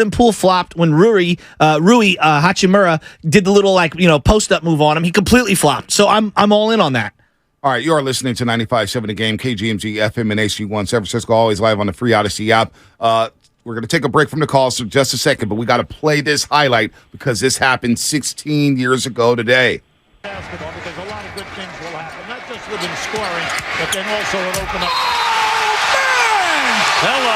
and pool flopped when Rui Hachimura did the little post up move on him. He completely flopped. So I'm all in on that. All right, you are listening to 95.7 The Game, KGMG FM and HG1 San Francisco, always live on the free Odyssey app. We're going to take a break from the calls for just a second, but we got to play this highlight because this happened 16 years ago today. Basketball, because a lot of good things will happen, not just within scoring, but then also it open up. Oh, man! Hello.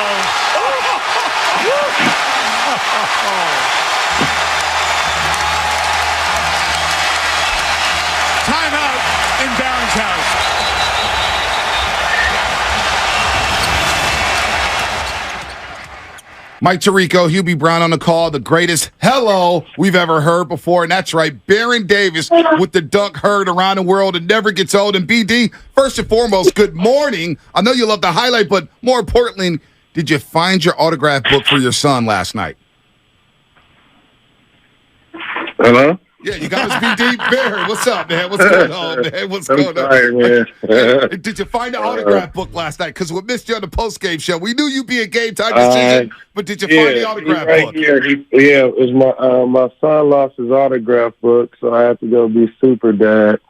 Timeout in Barron's house. Mike Tirico, Hubie Brown on the call, the greatest hello we've ever heard before. And that's right, Baron Davis with the dunk heard around the world. It never gets old. And BD, first and foremost, good morning. I know you love the highlight, but more importantly, did you find your autograph book for your son last night? Hello? Yeah, you got us BD. Baron, what's up, man? What's going on, man? What's going tired, on? Man. Did you find the autograph book last night? Because we missed you on the postgame show. We knew you'd be a game time decision, but did you find the autograph book? Here. It was my son lost his autograph book, so I had to go be super dad.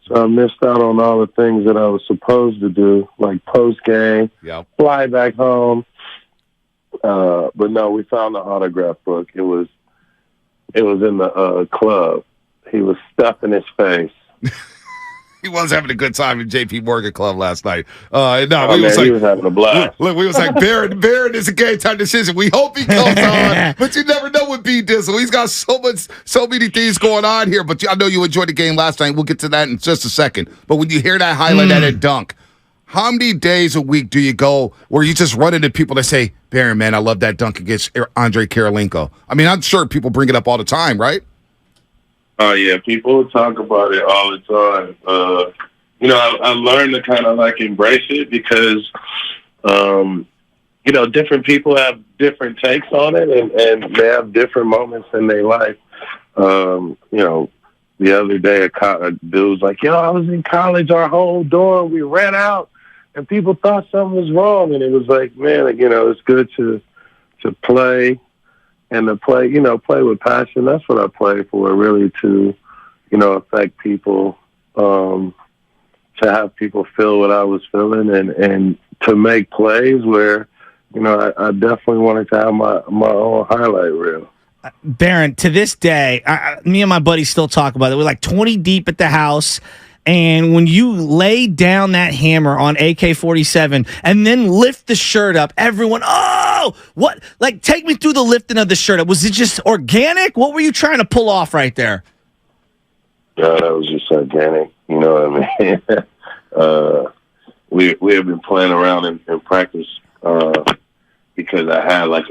So I missed out on all the things that I was supposed to do, like postgame, fly back home. But no, we found the autograph book. It was in the club. He was stuffing his face. He was having a good time in JP Morgan Club last night. He was having a blast. Look, we was like, Baron is a game time decision. We hope he comes on, but you never know with B Dizzle. He's got so many things going on here. But I know you enjoyed the game last night. We'll get to that in just a second. But when you hear that highlight at a dunk, how many days a week do you go where you just run into people that say, Baron, man, I love that dunk against Andre Karolinko? I mean, I'm sure people bring it up all the time, right? Oh, yeah. People talk about it all the time. I learned to kind of like embrace it because, different people have different takes on it and they have different moments in their life. The other day, a dude was like, I was in college, our whole dorm, we ran out, and people thought something was wrong. And it was like, man, it's good to play and to play with passion. That's what I play for, really, to, affect people, to have people feel what I was feeling and to make plays where, I definitely wanted to have my own highlight reel. Baron, to this day, me and my buddies still talk about it. We're like 20 deep at the house, and when you lay down that hammer on AK-47 and then lift the shirt up, everyone, oh, what? Like, take me through the lifting of the shirt up. Was it just organic? What were you trying to pull off right there? Yeah, that was just organic. You know what I mean? We have been playing around in practice because I had I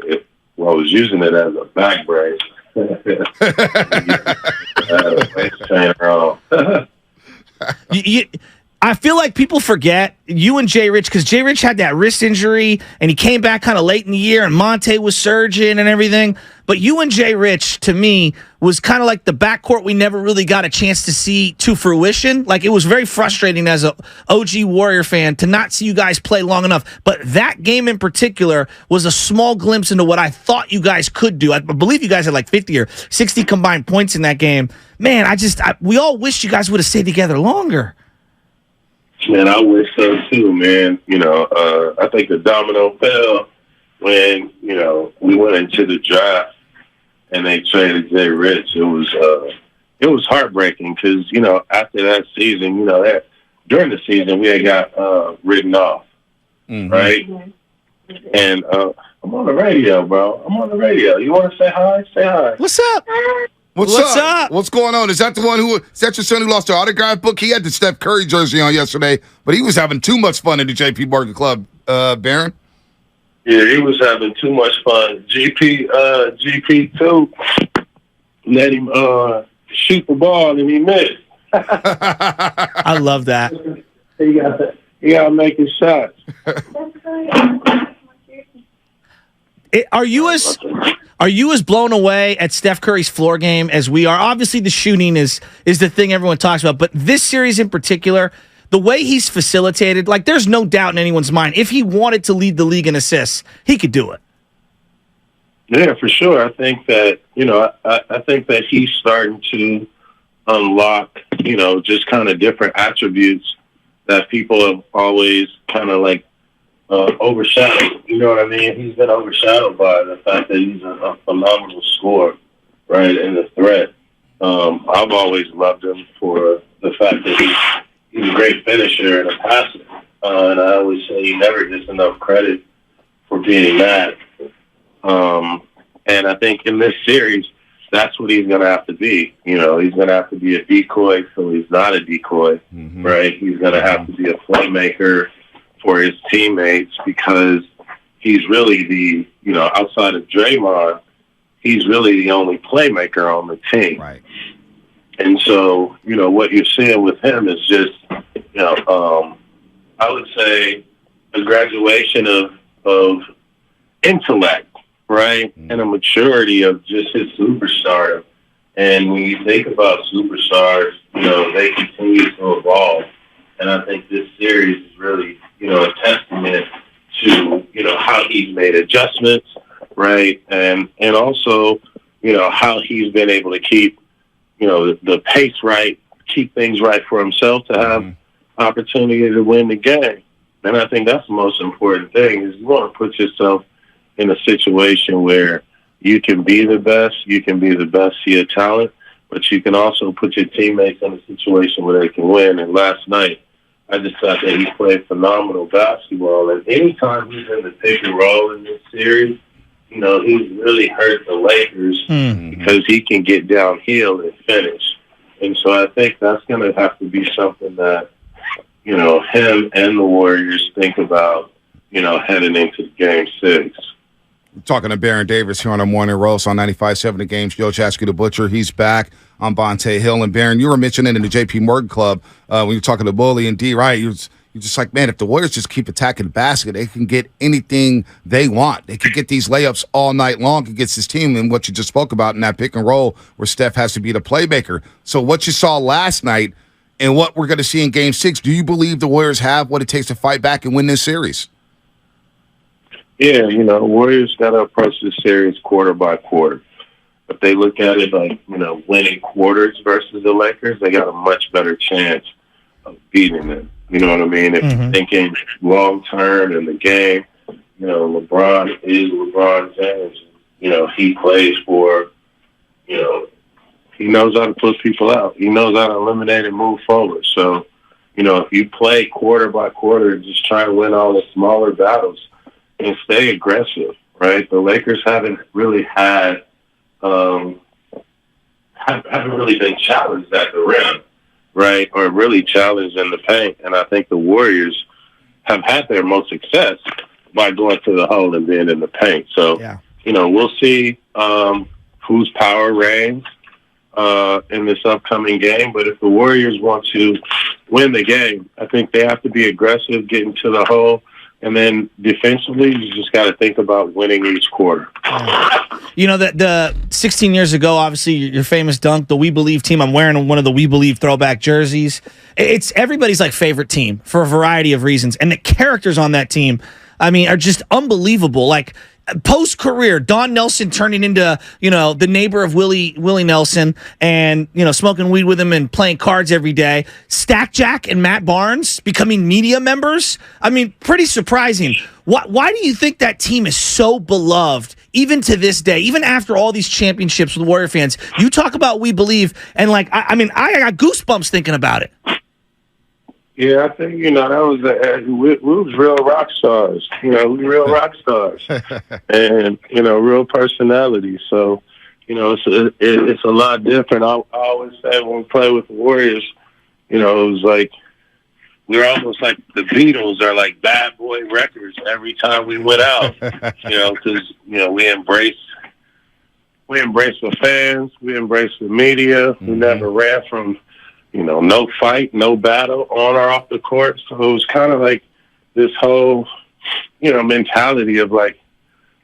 was using it as a back brace. I feel like people forget you and Jay Rich, because Jay Rich had that wrist injury and he came back kind of late in the year and Monte was surging and everything. But you and Jay Rich, to me, was kind of like the backcourt we never really got a chance to see to fruition. Like, it was very frustrating as a OG Warrior fan to not see you guys play long enough. But that game in particular was a small glimpse into what I thought you guys could do. I believe you guys had like 50 or 60 combined points in that game. Man, we all wish you guys would have stayed together longer. Man, I wish so too, man. I think the domino fell when, we went into the draft and they traded Jay Rich. It was heartbreaking because, after that season, during the season we had got written off, right? And I'm on the radio, bro. I'm on the radio. You want to say hi? Say hi. What's up? What's up? What's going on? Is that your son who lost the autograph book? He had the Steph Curry jersey on yesterday, but he was having too much fun in the JP Morgan Club, Baron. Yeah, he was having too much fun. GP2 let him shoot the ball and he missed. I love that. He got to make his shots. Are you as blown away at Steph Curry's floor game as we are? Obviously, the shooting is the thing everyone talks about, but this series in particular, the way he's facilitated, like, there's no doubt in anyone's mind, if he wanted to lead the league in assists, he could do it. Yeah, for sure. I think that, I think that he's starting to unlock, just kind of different attributes that people have always kind of like overshadowed. You know what I mean? He's been overshadowed by the fact that he's a phenomenal scorer, right, and a threat. I've always loved him for the fact that he's a great finisher and a passer. And I always say he never gets enough credit for being that. And I think in this series, that's what he's going to have to be. He's going to have to be a decoy, so he's not a decoy, right? He's going to have to be a playmaker for his teammates because he's really outside of Draymond, he's really the only playmaker on the team. Right. And so, what you're seeing with him is just, I would say a graduation of intellect, right? And a maturity of just his superstar. And when you think about superstars, they continue to evolve. And I think this series is really, a testament to, how he's made adjustments, right? And also, how he's been able to keep, the pace right, keep things right for himself to have opportunity to win the game. And I think that's the most important thing is you want to put yourself in a situation where you can be the best to your talent, but you can also put your teammates in a situation where they can win. And last night, I just thought that he played phenomenal basketball. And anytime he's in the pick and roll in this series, he's really hurt the Lakers because he can get downhill and finish. And so I think that's going to have to be something that, him and the Warriors think about, heading into Game 6. We're talking to Baron Davis here on our Morning Roast on 95.7 The Game. Joe Chasky the Butcher, he's back. I'm Bonte Hill. And Baron, you were mentioning in the J.P. Morgan Club when you're talking to Bully and D, right? You're just like, man, if the Warriors just keep attacking the basket, they can get anything they want. They can get these layups all night long against this team and what you just spoke about in that pick and roll where Steph has to be the playmaker. So what you saw last night and what we're going to see in Game 6, do you believe the Warriors have what it takes to fight back and win this series? Yeah, Warriors got to approach this series quarter by quarter. If they look at it like, winning quarters versus the Lakers, they got a much better chance of beating them. You know what I mean? If you're thinking long term in the game, LeBron is LeBron James. He plays for, he knows how to push people out. He knows how to eliminate and move forward. So, if you play quarter by quarter, just try and win all the smaller battles and stay aggressive, right? The Lakers haven't really had, haven't really been challenged at the rim, right? Or really challenged in the paint. And I think the Warriors have had their most success by going to the hole and being in the paint. So, we'll see whose power reigns in this upcoming game. But if the Warriors want to win the game, I think they have to be aggressive, getting to the hole. And then defensively, you just got to think about winning each quarter. The 16 years ago, obviously, your famous dunk, the We Believe team. I'm wearing one of the We Believe throwback jerseys. It's everybody's favorite team for a variety of reasons. And the characters on that team, are just unbelievable. Like, post-career, Don Nelson turning into, the neighbor of Willie Nelson and, smoking weed with him and playing cards every day. Stack Jack and Matt Barnes becoming media members. Pretty surprising. Why do you think that team is so beloved even to this day, even after all these championships with Warrior fans? You talk about We Believe, and I got goosebumps thinking about it. Yeah, I think, that was we was real rock stars. We real rock stars. And, real personalities. So, it's a lot different. I always say when we play with the Warriors, it was like we were almost like the Beatles are like Bad Boy Records every time we went out, because, we embraced the fans, we embraced the media, we never ran from, no fight, no battle on or off the court. So it was kind of like this whole, mentality of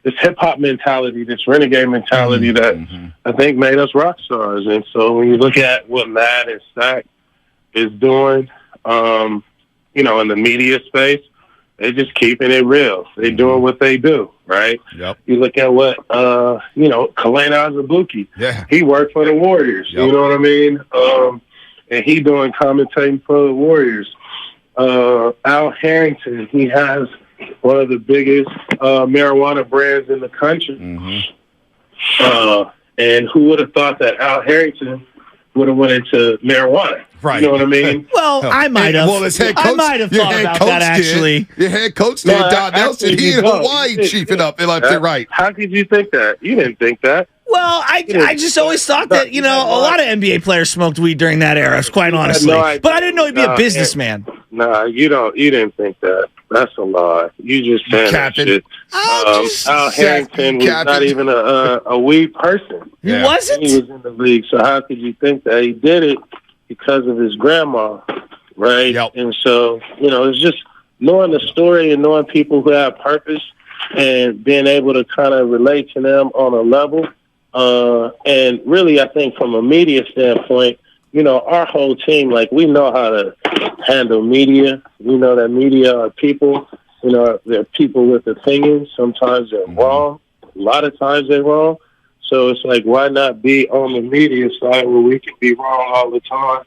this hip hop mentality, this renegade mentality that I think made us rock stars. And so when you look at what Matt and Stack is doing, in the media space, They're just keeping it real. They're doing what they do, right? Yep. You look at what, Kalena Azubuike. Yeah. He worked for the Warriors. Yep. You know what I mean? And he doing commentating for the Warriors. Al Harrington, he has one of the biggest marijuana brands in the country. And who would have thought that Al Harrington would have went into marijuana? Right. You know what I mean? Well, I might have. Well, his head coach, I might have thought about that, actually. Your head coach did. No, Don Nelson, actually, he in you don't. Hawaii You did. chiefing up. And left and right. How could you think that? You didn't think that. Well, I just always thought that, a lot of NBA players smoked weed during that era, quite honestly. no idea. But I didn't know he'd be a businessman. Nah, you didn't think that. That's a lie. You just saying that Captain. shit. Al Harrington was Captain. not even a weed person. He Yeah. wasn't? He was in the league, so how could you think that? He did it because of his grandma, right? Yep. And so, it's just knowing the story and knowing people who have purpose and being able to kind of relate to them on a level. And really, I think from a media standpoint, our whole team, we know how to handle media. We know that media are people. They're people with opinions. Sometimes they're wrong. A lot of times they're wrong. So it's why not be on the media side where we can be wrong all the time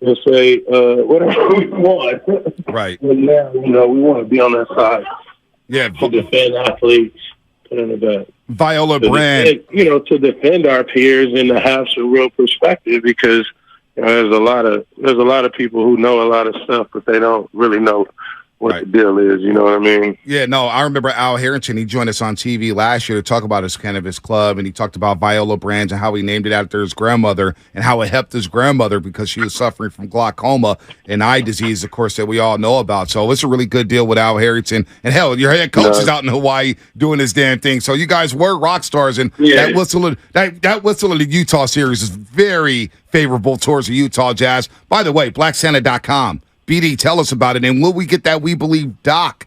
and say whatever we want. Right. But now, we want to be on that side Yeah. to defend athletes, put in the back. Viola To Brand. defend, to defend our peers and to have some real perspective because there's a lot of people who know a lot of stuff, but they don't really know what the deal is. You know what I mean? Yeah, no, I remember Al Harrington. He joined us on TV last year to talk about his club, and he talked about Viola Brands and how he named it after his grandmother and how it helped his grandmother because she was suffering from glaucoma and eye disease, of course, that we all know about. So it's a really good deal with Al Harrington. And hell, your head coach is out in Hawaii doing his damn thing. So you guys were rock stars, and that whistle of the Utah series is very favorable towards the Utah Jazz. By the way, BlackSanta.com. BD, tell us about it, and will we get that We Believe doc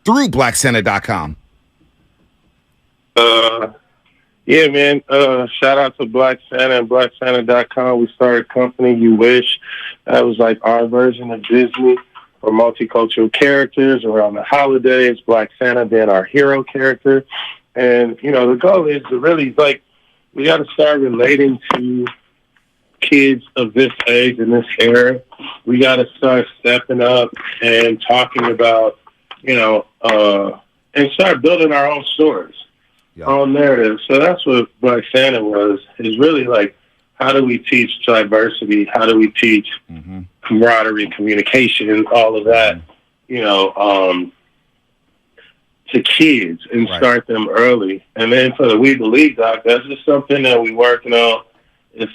through BlackSanta.com? Yeah, man. Shout out to Black Santa and BlackSanta.com. We started a company, You Wish. That was our version of Disney for multicultural characters around the holidays. Black Santa being our hero character. And, the goal is to really, we got to start relating to kids of this age and this era. We got to start stepping up and talking about, and start building our own stories, our own narratives. So that's what Black Santa was, is really how do we teach diversity? How do we teach camaraderie, communication, all of that, to kids and start them early. And then for the We Believe doc, that's just something that we're working on. It's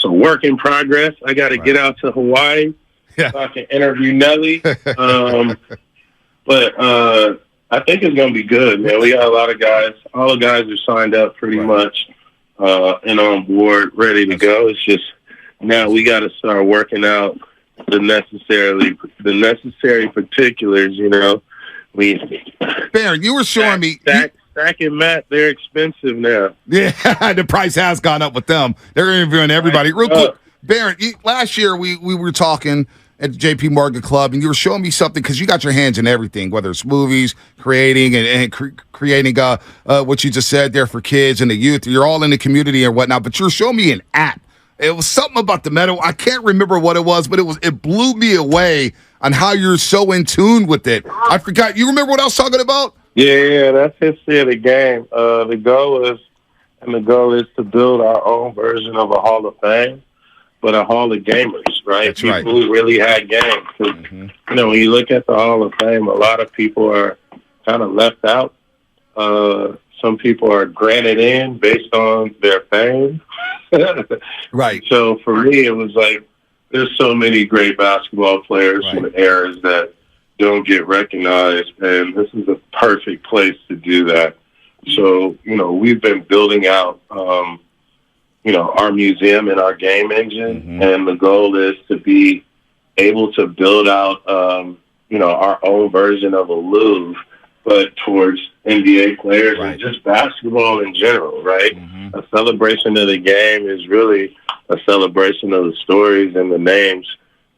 a work in progress. I got to get out to Hawaii so I can interview Nelly. But I think it's going to be good, man. We got a lot of guys. All the guys are signed up pretty much and on board, ready to go. It's just now we got to start working out the necessary particulars, Baron, you were showing me. Stack and Matt, they're expensive now. Yeah, the price has gone up with them. They're interviewing everybody. Real quick, Baron, last year we were talking at the JP Morgan Club, and you were showing me something because you got your hands in everything, whether it's movies, creating, and creating what you just said there for kids and the youth. You're all in the community and whatnot, but you were showing me an app. It was something about the metal. I can't remember what it was, but it blew me away on how you're so in tune with it. I forgot. You remember what I was talking about? Yeah, that's history of the game. The goal is to build our own version of a Hall of Fame, but a Hall of Gamers, right? That's people right. who really had games. When you look at the Hall of Fame, a lot of people are kind of left out. Some people are granted in based on their fame. Right. So for me, it was there's so many great basketball players from the eras that don't get recognized, and this is a perfect place to do that. So, we've been building out, our museum and our game engine, and the goal is to be able to build out, our own version of a Louvre, but towards NBA players and just basketball in general, right? A celebration of the game is really a celebration of the stories and the names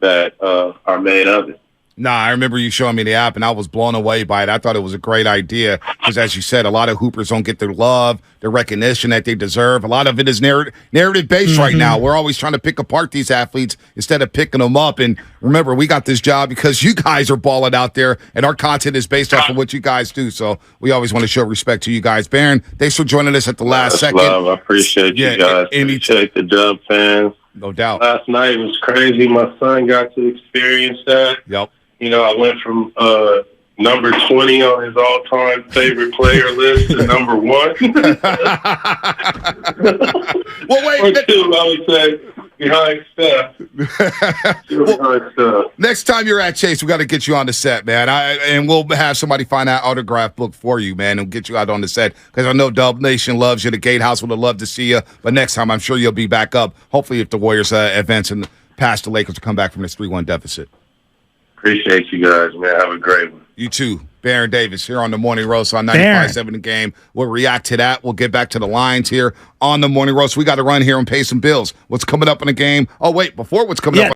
that are made of it. Nah, I remember you showing me the app, and I was blown away by it. I thought it was a great idea because, as you said, a lot of hoopers don't get their love, the recognition that they deserve. A lot of it is narrative-based right now. We're always trying to pick apart these athletes instead of picking them up. And remember, we got this job because you guys are balling out there, and our content is based off of what you guys do. So we always want to show respect to you guys. Baron, thanks for joining us at the last second. Love. I appreciate you guys. Appreciate the Dub fans. No doubt. Last night was crazy. My son got to experience that. Yep. You know, I went from number 20 on his all-time favorite player list to number 1. Well, wait. Or 2, I would say, behind Steph. Next time you're at Chase, we got to get you on the set, man. And we'll have somebody find that autograph book for you, man, and get you out on the set because I know Dub Nation loves you. The Gatehouse would have loved to see you. But next time, I'm sure you'll be back up. Hopefully, if the Warriors advance and pass the Lakers to come back from this 3-1 deficit. Appreciate you guys, man. Have a great one. You too. Baron Davis here on the Morning Roast on 95.7 The Game. We'll react to that. We'll get back to the lines here on the Morning Roast. We got to run here and pay some bills. What's coming up in the game? Oh, wait, before what's coming up.